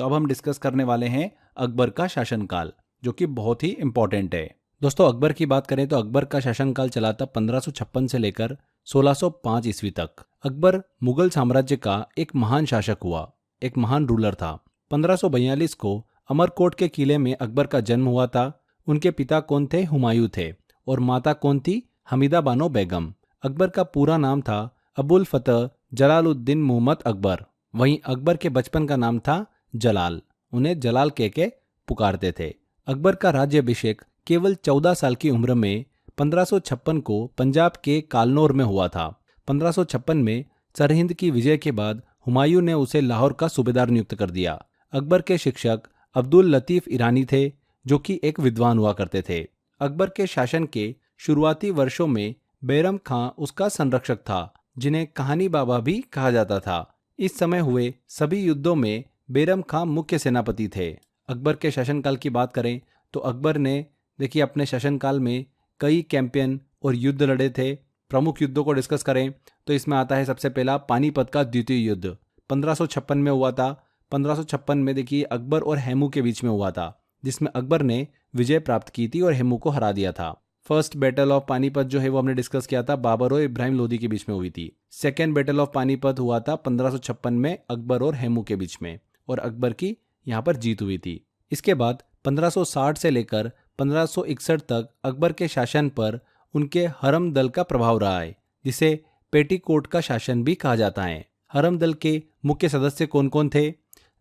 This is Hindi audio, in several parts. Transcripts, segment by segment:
तो अब हम डिस्कस करने वाले हैं अकबर का शासनकाल, जो कि बहुत ही इंपॉर्टेंट है। दोस्तों, अकबर की बात करें तो अकबर का शासनकाल चला था 1556 से लेकर 1605 ईस्वी तक। अकबर मुगल साम्राज्य का एक महान शासक हुआ, एक महान रूलर था। 1542 को अमरकोट के किले में अकबर का जन्म हुआ था। उनके पिता कौन थे? हुमायूं थे। और माता कौन थी? हमीदा बानो बेगम। अकबर का पूरा नाम था अबुल फतह जलालुद्दीन मोहम्मद अकबर। वहीं अकबर के बचपन का नाम था जलाल। उन्हें जलाल कह के पुकारते थे। अकबर का राज्याभिषेक केवल 14 साल की उम्र में 1556 को पंजाब के कालनौर में हुआ था। 1556 में सरहिंद की विजय के बाद हुमायूं ने उसे लाहौर का सूबेदार नियुक्त कर दिया। अकबर के शिक्षक अब्दुल लतीफ ईरानी थे, जो कि एक विद्वान हुआ करते थे। अकबर के शासन के शुरुआती वर्षों में बैरम खां उसका संरक्षक था, जिन्हें कहानी बाबा भी कहा जाता था। इस समय हुए सभी युद्धों में बैरम खां मुख्य सेनापति थे। अकबर के शासनकाल की बात करें तो अकबर ने देखिए अपने शासनकाल में कई कैंपेन और युद्ध लड़े थे। प्रमुख युद्धों को डिस्कस करें तो इसमें आता है सबसे पहला पानीपत का द्वितीय युद्ध, 1556 में हुआ था। 1556 में देखिए अकबर और हेमू के बीच में हुआ था, जिसमें अकबर ने विजय प्राप्त की थी और हेमू को हरा दिया था। फर्स्ट बैटल ऑफ पानीपत जो है वो हमने डिस्कस किया था, बाबर और इब्राहिम लोदी के बीच में हुई थी। सेकेंड बैटल ऑफ पानीपत हुआ था 1556 में अकबर और हेमू के बीच में, और अकबर की यहाँ पर जीत हुई थी। इसके बाद 1560 से लेकर 1561 तक अकबर के शासन पर उनके हरम दल का प्रभाव रहा है, जिसे पेटीकोट का शासन भी कहा जाता है। हरम दल के मुख्य सदस्य कौन कौन थे?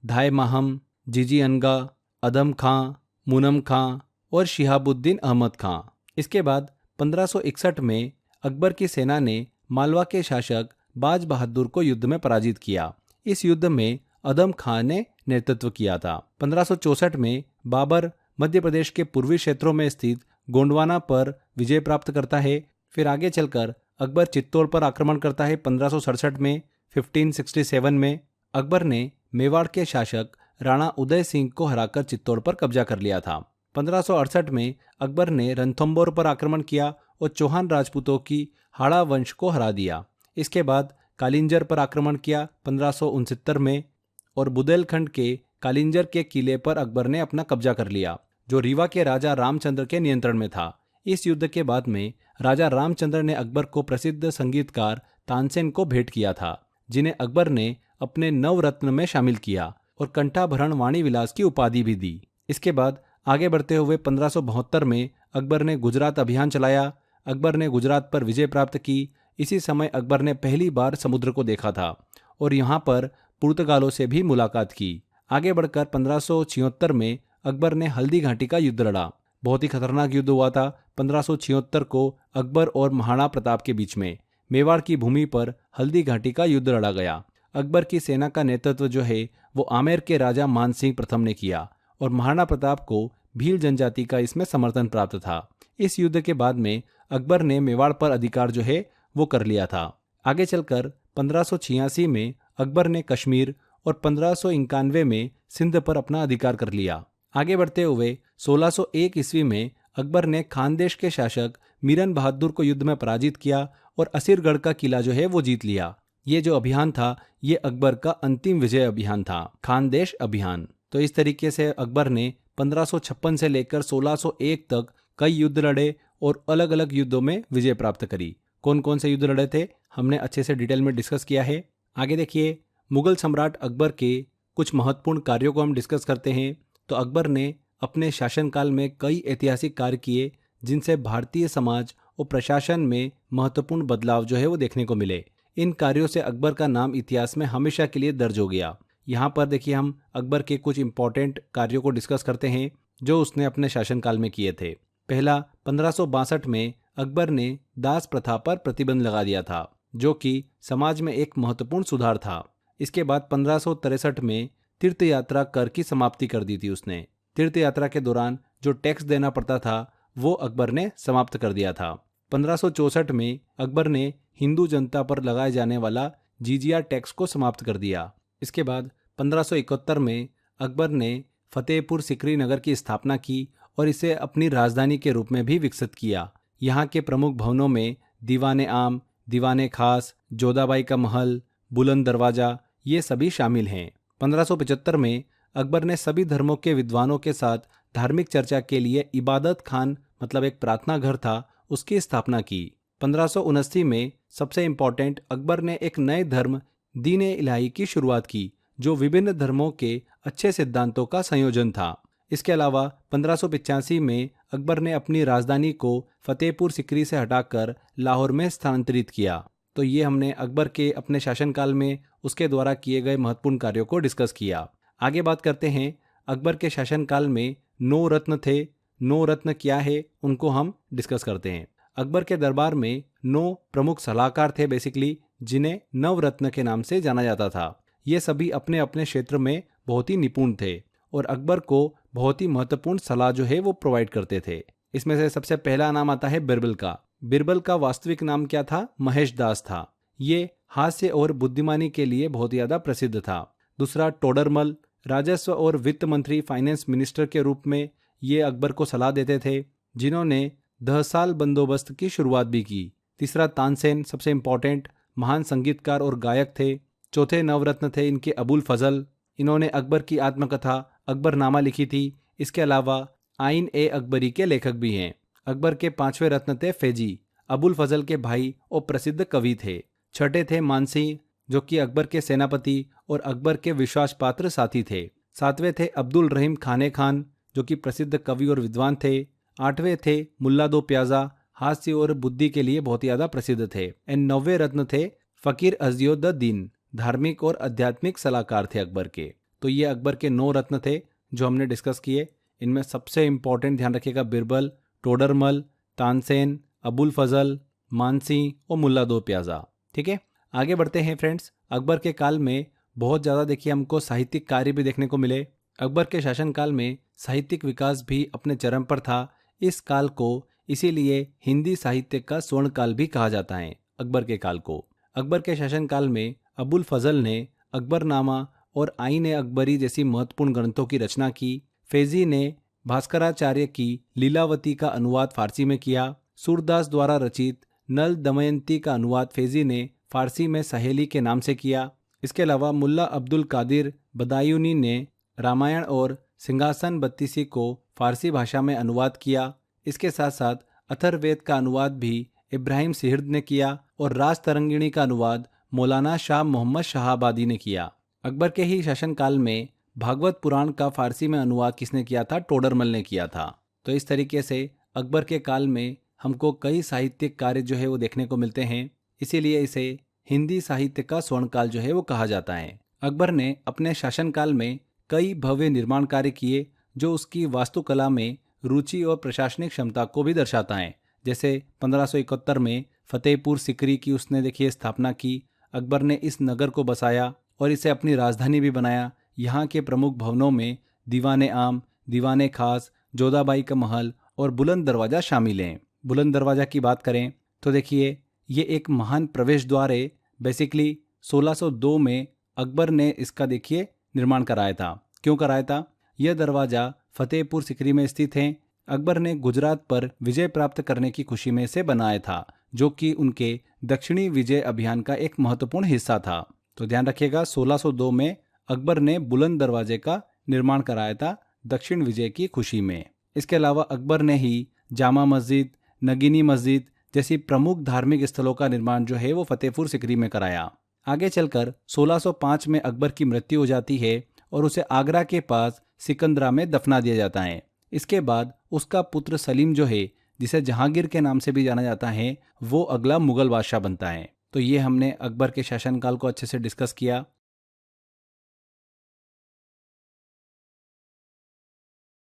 धाय माहम, जीजी अनगा, अदम खां, मुनम खां और शिहाबुद्दीन अहमद खां। इसके बाद 1561 में अकबर की सेना ने मालवा के शासक बाज बहादुर को युद्ध में पराजित किया। इस युद्ध में अदम खां ने नेतृत्व किया था। 1564 में बाबर मध्य प्रदेश के पूर्वी क्षेत्रों में स्थित गोंडवाना पर विजय प्राप्त करता है। फिर आगे चलकर अकबर चित्तौड़ पर आक्रमण करता है 1567 में। 1567 में अकबर ने मेवाड़ के शासक राणा उदय सिंह को हराकर चित्तौड़ पर कब्जा कर लिया था। 1568 में अकबर ने रणथंभौर पर आक्रमण किया और चौहान राजपूतों की हाड़ा वंश को हरा दिया। इसके बाद कालिंजर पर आक्रमण किया 1569 में, और बुंदेलखंड के कालिंजर के किले पर अकबर ने अपना कब्जा कर लिया, जो रीवा के राजा रामचंद्र के नियंत्रण में था। इस युद्ध के बाद में राजा रामचंद्र ने अकबर को प्रसिद्ध संगीतकार तानसेन को भेंट किया था, जिन्हें अकबर ने अपने नवरत्न में शामिल किया और कंठाभरण वाणी विलास की उपाधि भी दी। इसके बाद आगे बढ़ते हुए 1572 में अकबर ने गुजरात अभियान चलाया। अकबर ने गुजरात पर विजय प्राप्त की। इसी समय अकबर ने पहली बार समुद्र को देखा था और यहाँ पर पुर्तगालों से भी मुलाकात की। आगे बढ़कर 1576 में अकबर ने हल्दी घाटी का युद्ध लड़ा। बहुत ही खतरनाक युद्ध हुआ था। 1576 को अकबर और महाराणा प्रताप के बीच में मेवाड़ की भूमि पर हल्दी घाटी का युद्ध लड़ा गया। अकबर की सेना का नेतृत्व जो है वो आमेर के राजा मानसिंह प्रथम ने किया, और महाराणा प्रताप को भील जनजाति का इसमें समर्थन प्राप्त था। इस युद्ध के बाद में अकबर ने मेवाड़ पर अधिकार जो है वो कर लिया था। आगे चलकर 1586 में अकबर ने कश्मीर और 1591 में सिंध पर अपना अधिकार कर लिया। आगे बढ़ते हुए 1601 ईस्वी में अकबर ने खानदेश के शासक मीरन बहादुर को युद्ध में पराजित किया और असीरगढ़ का किला जो है वो जीत लिया। ये जो अभियान था ये अकबर का अंतिम विजय अभियान था, खानदेश अभियान। तो इस तरीके से अकबर ने 1556 से लेकर 1601 तक कई युद्ध लड़े और अलग अलग युद्धों में विजय प्राप्त करी। कौन कौन से युद्ध लड़े थे हमने अच्छे से डिटेल में डिस्कस किया है। आगे देखिए, मुगल सम्राट अकबर के कुछ महत्वपूर्ण कार्यों को हम डिस्कस करते हैं। तो अकबर ने अपने शासनकाल में कई ऐतिहासिक कार्य किए, जिनसे भारतीय समाज और प्रशासन में महत्वपूर्ण बदलाव जो है वो देखने को मिले। इन कार्यों से अकबर का नाम इतिहास में हमेशा के लिए दर्ज हो गया। यहाँ पर देखिए हम अकबर के कुछ इंपॉर्टेंट कार्यों को डिस्कस करते हैं जो उसने अपने शासनकाल में किए थे। पहला, 1562 में अकबर ने दास प्रथा पर प्रतिबंध लगा दिया था, जो कि समाज में एक महत्वपूर्ण सुधार था। इसके बाद 1563 में तीर्थ यात्रा कर की समाप्ति कर दी थी उसने। तीर्थ यात्रा के दौरान जो टैक्स देना पड़ता था वो अकबर ने समाप्त कर दिया था। 1564 में अकबर ने हिंदू जनता पर लगाए जाने वाला जिजिया टैक्स को समाप्त कर दिया। इसके बाद 1571 में अकबर ने फतेहपुर सिकरी नगर की स्थापना की और इसे अपनी राजधानी के रूप में भी विकसित किया। यहाँ के प्रमुख भवनों में दीवाने आम, दीवाने खास, जोधाबाई का महल, बुलंद दरवाजा ये सभी शामिल हैं। 1575 में अकबर ने सभी धर्मों के विद्वानों के साथ धार्मिक चर्चा के लिए इबादत खान मतलब एक प्रार्थना घर था उसकी स्थापना की। 1579 में सबसे इम्पोर्टेंट अकबर ने एक नए धर्म दीन ए इलाही की शुरुआत की जो विभिन्न धर्मों के अच्छे सिद्धांतों का संयोजन था। इसके अलावा 1585 में अकबर ने अपनी राजधानी को फतेहपुर सिकरी से हटाकर लाहौर में स्थानांतरित किया। तो ये हमने अकबर के अपने शासनकाल में उसके द्वारा किए गए महत्वपूर्ण कार्यों को डिस्कस किया। आगे बात करते हैं अकबर के शासनकाल में 9 रत्न थे। 9 रत्न क्या है उनको हम डिस्कस करते हैं। अकबर के दरबार में 9 प्रमुख सलाहकार थे बेसिकली, जिन्हें नवरत्न के नाम से जाना जाता था। ये सभी अपने अपने क्षेत्र में बहुत ही निपुण थे और अकबर को बहुत ही महत्वपूर्ण सलाह जो है वो प्रोवाइड करते थे। इसमें से सबसे पहला नाम आता है बिरबल का। बिरबल का वास्तविक नाम क्या था? महेश दास था। ये हास्य और बुद्धिमानी के लिए बहुत ज्यादा प्रसिद्ध था। दूसरा टोडरमल, राजस्व और वित्त मंत्री फाइनेंस मिनिस्टर के रूप में ये अकबर को सलाह देते थे, जिन्होंने 10 साल बंदोबस्त की शुरुआत भी की। तीसरा तानसेन, सबसे इंपॉर्टेंट महान संगीतकार और गायक थे। चौथे नवरत्न थे इनके अबुल फजल। इन्होंने अकबर की आत्मकथा अकबरनामा लिखी थी। इसके अलावा आइन ए अकबरी के लेखक भी हैं। अकबर के 5वें रत्न थे फैजी, अबुल फजल के भाई और प्रसिद्ध कवि थे। छठे थे मानसी, जो कि अकबर के सेनापति और अकबर के विश्वास पात्र साथी थे। 7वें थे अब्दुल रहीम खाने खान, जो कि प्रसिद्ध कवि और विद्वान थे। 8वें थे मुल्ला दो प्याजा, हास्य और बुद्धि के लिए बहुत ज्यादा प्रसिद्ध थे। एंड 9वें रत्न थे फकीर अज़ियुद्दीन, धार्मिक और आध्यात्मिक सलाहकार थे अकबर के। तो ये अकबर के 9 रत्न थे जो हमने डिस्कस किए। इनमें सबसे इंपॉर्टेंट ध्यान रखिएगा बिरबल, टोडरमल, तानसेन, अबुल फजल, मानसी और मुल्ला दो प्याजा। ठीक है, आगे बढ़ते हैं फ्रेंड्स। अकबर के काल में बहुत ज़्यादा देखिए हमको साहित्यिक कार्य भी देखने को मिले। अकबर के शासनकाल में साहित्यिक विकास भी अपने चरम पर था। इस काल को इसीलिए हिंदी साहित्य का स्वर्ण काल भी कहा जाता है अकबर के काल को। अकबर के शासनकाल में अबुल फजल ने अकबरनामा और आइन ए अकबरी जैसी महत्वपूर्ण ग्रंथों की रचना की। फैजी ने भास्कराचार्य की लीलावती का अनुवाद फारसी में किया। सूरदास द्वारा रचित नल दमयंती का अनुवाद फैजी ने फारसी में सहेली के नाम से किया। इसके अलावा मुल्ला अब्दुल कादिर बदायूनी ने रामायण और सिंहासन बत्तीसी को फारसी भाषा में अनुवाद किया। इसके साथ साथ अथर्ववेद का अनुवाद भी इब्राहिम सिहर्द ने किया और राज तरंगिणी का अनुवाद मौलाना शाह मोहम्मद शहाबादी ने किया। अकबर के ही शासनकाल में भागवत पुराण का फारसी में अनुवाद किसने किया था? टोडरमल ने किया था। तो इस तरीके से अकबर के काल में हमको कई साहित्यिक कार्य जो है वो देखने को मिलते हैं, इसीलिए इसे हिंदी साहित्य का स्वर्णकाल जो है वो कहा जाता है। अकबर ने अपने शासनकाल में कई भव्य निर्माण कार्य किए जो उसकी वास्तुकला में रुचि और प्रशासनिक क्षमता को भी दर्शाता है। जैसे 1571 में फतेहपुर सिकरी की उसने देखिए स्थापना की। अकबर ने इस नगर को बसाया और इसे अपनी राजधानी भी बनाया। यहाँ के प्रमुख भवनों में दीवाने आम, दीवाने खास, जोधाबाई का महल और बुलंद दरवाज़ा शामिल हैं। बुलंद दरवाज़ा की बात करें तो देखिए ये एक महान प्रवेश द्वार है। बेसिकली 1602 में अकबर ने इसका देखिए निर्माण कराया था। क्यों कराया था? यह दरवाज़ा फतेहपुर सिकरी में स्थित है। अकबर ने गुजरात पर विजय प्राप्त करने की खुशी में इसे बनाया था, जो कि उनके दक्षिणी विजय अभियान का एक महत्वपूर्ण हिस्सा था। तो ध्यान रखिएगा 1602 में अकबर ने बुलंद दरवाजे का निर्माण कराया था दक्षिण विजय की खुशी में। इसके अलावा अकबर ने ही जामा मस्जिद, नगीनी मस्जिद जैसी प्रमुख धार्मिक स्थलों का निर्माण जो है वो फतेहपुर सिकरी में कराया। आगे चलकर 1605 में अकबर की मृत्यु हो जाती है और उसे आगरा के पास सिकंदरा में दफना दिया जाता है। इसके बाद उसका पुत्र सलीम जो है, जिसे जहांगीर के नाम से भी जाना जाता है, वो अगला मुगल बादशाह बनता है। तो ये हमने अकबर के शासनकाल को अच्छे से डिस्कस किया।